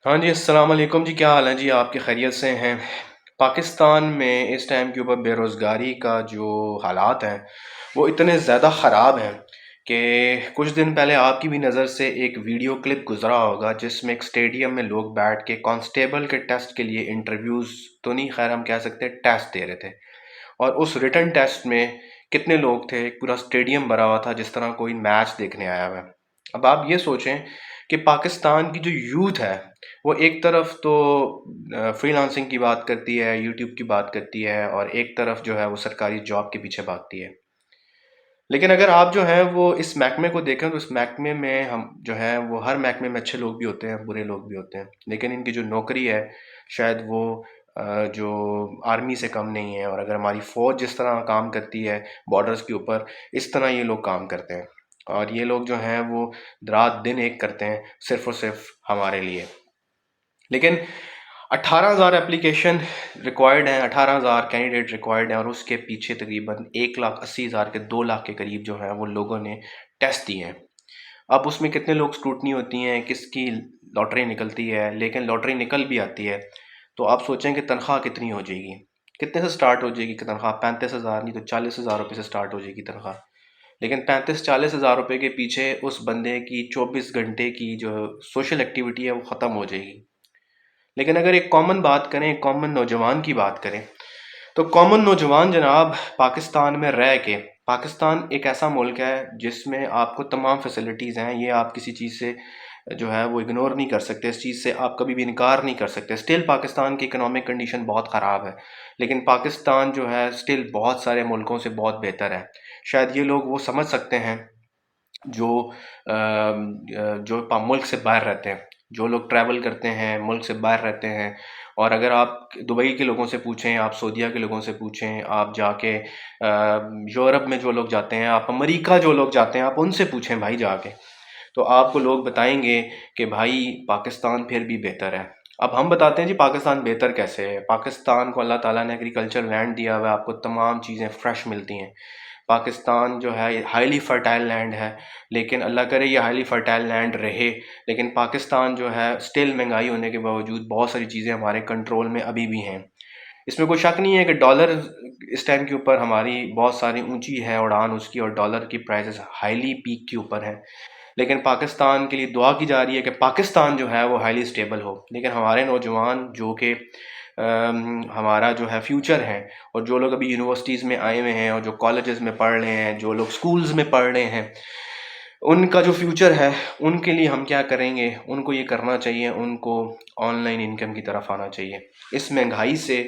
ہاں جی، السلام علیکم جی، کیا حال ہے جی؟ آپ کی خیریت سے ہیں؟ پاکستان میں اس ٹائم کے اوپر بے روزگاری کا جو حالات ہیں وہ اتنے زیادہ خراب ہیں کہ کچھ دن پہلے آپ کی بھی نظر سے ایک ویڈیو کلپ گزرا ہوگا جس میں ایک اسٹیڈیم میں لوگ بیٹھ کے کانسٹیبل کے ٹیسٹ کے لیے انٹرویوز تو نہیں، خیر ہم کہہ سکتے ٹیسٹ دے رہے تھے، اور اس ریٹن ٹیسٹ میں کتنے لوگ تھے؟ ایک پورا اسٹیڈیم بھرا ہوا تھا جس طرح کوئی میچ دیکھنے آیا ہوا ہے۔ اب آپ یہ سوچیں کہ پاکستان کی جو یوتھ ہے وہ ایک طرف تو فری لانسنگ کی بات کرتی ہے، یوٹیوب کی بات کرتی ہے، اور ایک طرف جو ہے وہ سرکاری جاب کے پیچھے بھاگتی ہے۔ لیکن اگر آپ جو ہیں وہ اس محکمے کو دیکھیں تو اس محکمے میں ہم جو ہیں وہ ہر محکمے میں اچھے لوگ بھی ہوتے ہیں، برے لوگ بھی ہوتے ہیں، لیکن ان کی جو نوکری ہے شاید وہ جو آرمی سے کم نہیں ہے، اور اگر ہماری فوج جس طرح کام کرتی ہے بارڈرز کے اوپر، اس طرح یہ لوگ کام کرتے ہیں، اور یہ لوگ جو ہیں وہ رات دن ایک کرتے ہیں صرف اور صرف ہمارے لیے۔ لیکن 18,000 اپلیکیشن ریکوائرڈ ہیں، 18,000 کینڈیڈیٹ ریکوائرڈ ہیں، اور اس کے پیچھے تقریباً 1,80,000 کے 2 لاکھ کے قریب جو ہیں وہ لوگوں نے ٹیسٹ دیے ہیں۔ اب اس میں کتنے لوگ اسکروٹنی ہوتی ہیں، کس کی لاٹری نکلتی ہے، لیکن لاٹری نکل بھی آتی ہے تو آپ سوچیں کہ تنخواہ کتنی ہو جائے گی، کتنے سے سٹارٹ ہو جائے گی کہ تنخواہ 35,000 نہیں تو 40,000 روپے سے سٹارٹ ہو جائے گی تنخواہ۔ لیکن 35-40 ہزار روپے کے پیچھے اس بندے کی 24 گھنٹے کی جو سوشل ایکٹیویٹی ہے وہ ختم ہو جائے گی۔ لیکن اگر ایک کامن بات کریں، ایک کامن نوجوان کی بات کریں، تو کامن نوجوان جناب پاکستان میں رہ کے، پاکستان ایک ایسا ملک ہے جس میں آپ کو تمام فیسلٹیز ہیں، یہ آپ کسی چیز سے جو ہے وہ اگنور نہیں کر سکتے، اس چیز سے آپ کبھی بھی انکار نہیں کر سکتے۔ اسٹل پاکستان کی اکنامک کنڈیشن بہت خراب ہے، لیکن پاکستان جو ہے اسٹل بہت سارے ملکوں سے بہت بہتر ہے۔ شاید یہ لوگ وہ سمجھ سکتے ہیں جو ملک سے باہر رہتے ہیں، جو لوگ ٹریول کرتے ہیں، ملک سے باہر رہتے ہیں۔ اور اگر آپ دبئی کے لوگوں سے پوچھیں، آپ سعودیہ کے لوگوں سے پوچھیں، آپ جا کے یورپ میں جو لوگ جاتے ہیں، آپ امریکہ جو لوگ جاتے ہیں، آپ ان سے پوچھیں بھائی جا کے، تو آپ کو لوگ بتائیں گے کہ بھائی پاکستان پھر بھی بہتر ہے۔ اب ہم بتاتے ہیں جی پاکستان بہتر کیسے ہے؟ پاکستان کو اللہ تعالیٰ نے ایگریکلچر لینڈ دیا ہوا ہے، آپ کو تمام چیزیں فریش ملتی ہیں۔ پاکستان جو ہے ہائیلی فرٹائل لینڈ ہے، لیکن اللہ کرے یہ ہائیلی فرٹائل لینڈ رہے، لیکن پاکستان جو ہے اسٹل مہنگائی ہونے کے باوجود بہت ساری چیزیں ہمارے کنٹرول میں ابھی بھی ہیں۔ اس میں کوئی شک نہیں ہے کہ ڈالر اس ٹائم کے اوپر ہماری بہت ساری اونچی ہے اڑان اس کی، اور ڈالر کی پرائسز ہائیلی پیک کے اوپر ہیں، لیکن پاکستان کے لیے دعا کی جا رہی ہے کہ پاکستان جو ہے وہ ہائیلی اسٹیبل ہو۔ لیکن ہمارے نوجوان جو کہ ہمارا جو ہے فیوچر ہے، اور جو لوگ ابھی یونیورسٹیز میں آئے ہوئے ہیں، اور جو کالجز میں پڑھ رہے ہیں، جو لوگ سکولز میں پڑھ رہے ہیں، ان کا جو فیوچر ہے ان کے لیے ہم کیا کریں گے؟ ان کو یہ کرنا چاہیے، ان کو آن لائن انکم کی طرف آنا چاہیے۔ اس مہنگائی سے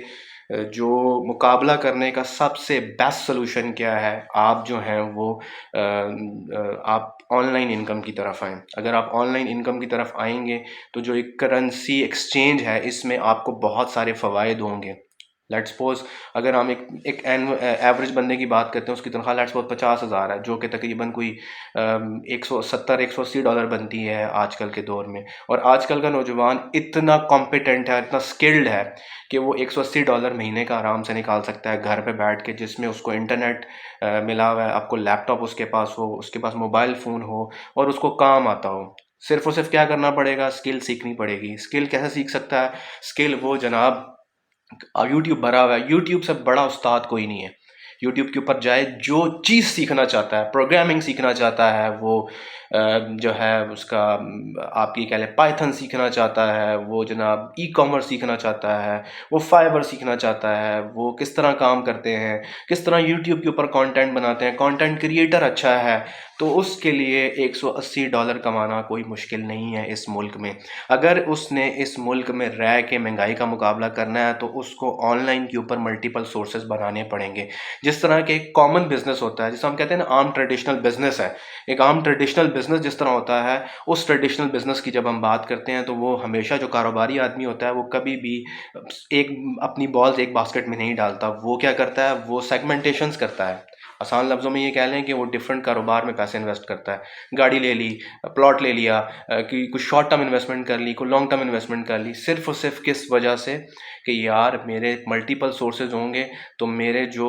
جو مقابلہ کرنے کا سب سے بیسٹ سلوشن کیا ہے؟ آپ جو ہیں وہ آپ آن لائن انکم کی طرف آئیں۔ اگر آپ آن لائن انکم کی طرف آئیں گے تو جو ایک کرنسی ایکسچینج ہے اس میں آپ کو بہت سارے فوائد ہوں گے۔ لیٹ سپوز اگر ہم ایک ایوریج بندے کی بات کرتے ہیں، اس کی تنخواہ لیٹ سپوز 50,000 ہے، جو کہ تقریباً کوئی 170-180 ڈالر بنتی ہے آج کل کے دور میں، اور آج کل کا نوجوان اتنا کمپیٹنٹ ہے، اتنا اسکلڈ ہے کہ وہ 180 ڈالر مہینے کا آرام سے نکال سکتا ہے گھر پہ بیٹھ کے، جس میں اس کو انٹرنیٹ ملا ہوا ہے، آپ کو لیپ ٹاپ اس کے پاس ہو، اس کے پاس موبائل فون ہو، اور اس کو کام آتا ہو۔ صرف اور صرف کیا کرنا پڑے گا؟ اسکل سیکھنی پڑے گی۔ اسکل کیسے سیکھ سکتا ہے؟ اسکل وہ جناب، یوٹیوب بھرا ہوا ہے، یوٹیوب سے بڑا استاد کوئی نہیں ہے۔ یوٹیوب کے اوپر جائے، جو چیز سیکھنا چاہتا ہے، پروگرامنگ سیکھنا چاہتا ہے، وہ جو ہے اس کا آپ کی کہہ لیں پائتھن سیکھنا چاہتا ہے، وہ جناب ای کامرس سیکھنا چاہتا ہے، وہ فائبر سیکھنا چاہتا ہے، وہ کس طرح کام کرتے ہیں، کس طرح یوٹیوب کے اوپر کانٹینٹ بناتے ہیں، کانٹینٹ کریٹر اچھا ہے، تو اس کے لیے 180 ڈالر کمانا کوئی مشکل نہیں ہے اس ملک میں۔ اگر اس نے اس ملک میں رہ کے مہنگائی کا مقابلہ کرنا ہے تو اس کو آن لائن کے اوپر ملٹیپل سورسز بنانے پڑیں گے۔ جس طرح کہ ایک کامن بزنس ہوتا ہے، جسے ہم کہتے ہیں نا عام ٹریڈیشنل بزنس ہے، ایک عام ٹریڈیشنل بزنس جس طرح ہوتا ہے، اس ٹریڈیشنل بزنس کی جب ہم بات کرتے ہیں تو وہ ہمیشہ جو کاروباری آدمی ہوتا ہے وہ کبھی بھی ایک اپنی بالز ایک باسکٹ میں نہیں ڈالتا، وہ کیا کرتا ہے؟ وہ سیگمنٹیشنز کرتا ہے۔ آسان لفظوں میں یہ کہہ لیں کہ وہ ڈفرینٹ کاروبار میں پیسے انویسٹ کرتا ہے، گاڑی لے لی، پلاٹ لے لیا، کہ کچھ شارٹ ٹرم انویسٹمنٹ کر لی، کوئی لانگ ٹرم انویسٹمنٹ کر لی، صرف اور صرف کس وجہ سے کہ یار میرے ملٹیپل سورسز ہوں گے تو میرے جو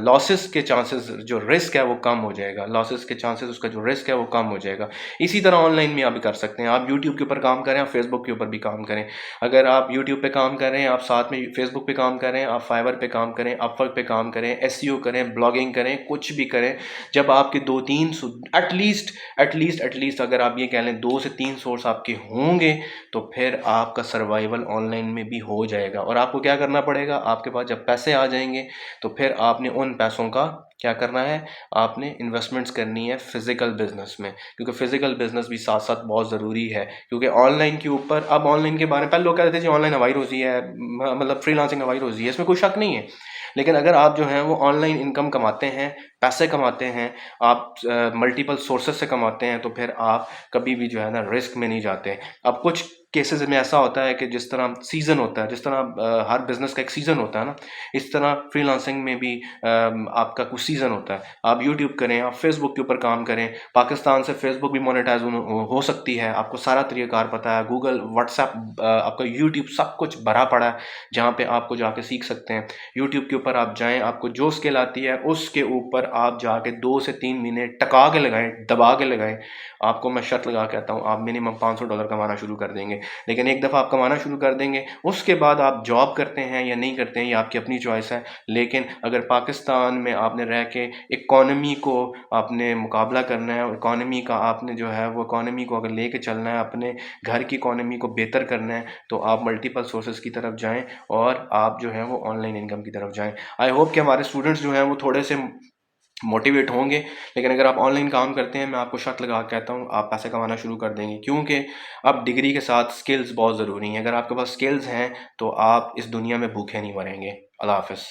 لاسز کے چانسز، جو رسک ہے وہ کم ہو جائے گا، لاسز کے چانسز، اس کا جو رسک ہے وہ کم ہو جائے گا۔ اسی طرح آن لائن میں آپ بھی کر سکتے ہیں، آپ یوٹیوب کے اوپر کام کریں، آپ فیس بک کے اوپر بھی کام کریں۔ اگر آپ یوٹیوب پہ کام کر رہے ہیں، آپ ساتھ میں فیس بک پہ کام کریں، آپ فائور پہ کام کریں، اپ ورک پہ کام کریں، ایس سی او کریں، بلاگنگ کریں، کچھ بھی کریں، جب آپ کے دو تین ایٹ لیسٹ اگر آپ یہ کہہ لیں 2 سے 3 سورس آپ کے ہوں گے تو پھر آپ کا سروائیول آن لائن میں بھی ہو جائے گا۔ اور آپ کو کیا کرنا پڑے گا، آپ کے پاس جب پیسے آ جائیں گے تو پھر آپ نے ان پیسوں کا کیا کرنا ہے، آپ نے انویسٹمنٹس کرنی ہے فزیکل بزنس میں، کیونکہ فزیکل بزنس بھی ساتھ ساتھ بہت ضروری ہے۔ کیونکہ آن لائن کے اوپر، اب آن لائن کے بارے میں پہلے لوگ کہتے تھے جی آن لائن ہوائی روزی ہے، مطلب فری لانسنگ ہوائی روزی ہے، اس میں کوئی شک نہیں ہے۔ لیکن اگر آپ جو ہیں وہ آن لائن انکم کماتے ہیں، پیسے کماتے ہیں، آپ ملٹیپل سورسز سے کماتے ہیں، تو پھر آپ کبھی بھی جو ہے نا رسک میں نہیں جاتے۔ اب کچھ کیسز میں ایسا ہوتا ہے کہ جس طرح سیزن ہوتا ہے، جس طرح ہر بزنس کا ایک سیزن ہوتا ہے نا، اس طرح فری لانسنگ میں بھی آپ کا کچھ سیزن ہوتا ہے۔ آپ یوٹیوب کریں، آپ فیس بک کے اوپر کام کریں، پاکستان سے فیس بک بھی مونیٹائز ہو سکتی ہے، آپ کو سارا طریقہ کار پتہ ہے، گوگل، واٹس ایپ، آپ کا یوٹیوب سب کچھ بھرا پڑا ہے جہاں پہ آپ کو جا کے سیکھ سکتے ہیں۔ یوٹیوب کے اوپر آپ جائیں، آپ کو جو اسکل آتی ہے اس کے اوپر آپ جا کے 2 سے 3 مہینے ٹکا کے لگائیں، دبا کے لگائیں، آپ کو میں شرط لگا کہتا ہوں آپ منیمم $500 کمانا شروع کر دیں گے۔ لیکن ایک دفعہ آپ کمانا شروع کر دیں گے، اس کے بعد آپ جاب کرتے ہیں یا نہیں کرتے ہیں یہ آپ کی اپنی چوائس ہے۔ لیکن اگر پاکستان میں آپ نے رہ کے اکانومی کو آپ نے مقابلہ کرنا ہے، اکانومی کا آپ نے جو ہے وہ اکانومی کو اگر لے کے چلنا ہے، اپنے گھر کی اکانومی کو بہتر کرنا ہے، تو آپ ملٹیپل سورسز کی طرف جائیں اور آپ جو ہے وہ آن لائن انکم کی طرف جائیں۔ آئی ہوپ کہ ہمارے اسٹوڈنٹس جو ہیں وہ تھوڑے سے موٹیویٹ ہوں گے۔ لیکن اگر آپ آن لائن کام کرتے ہیں، میں آپ کو شرط لگا کے کہتا ہوں آپ پیسے کمانا شروع کر دیں گے، کیونکہ اب ڈگری کے ساتھ سکلز بہت ضروری ہیں۔ اگر آپ کے پاس سکلز ہیں تو آپ اس دنیا میں بھوکے نہیں مریں گے۔ اللہ حافظ۔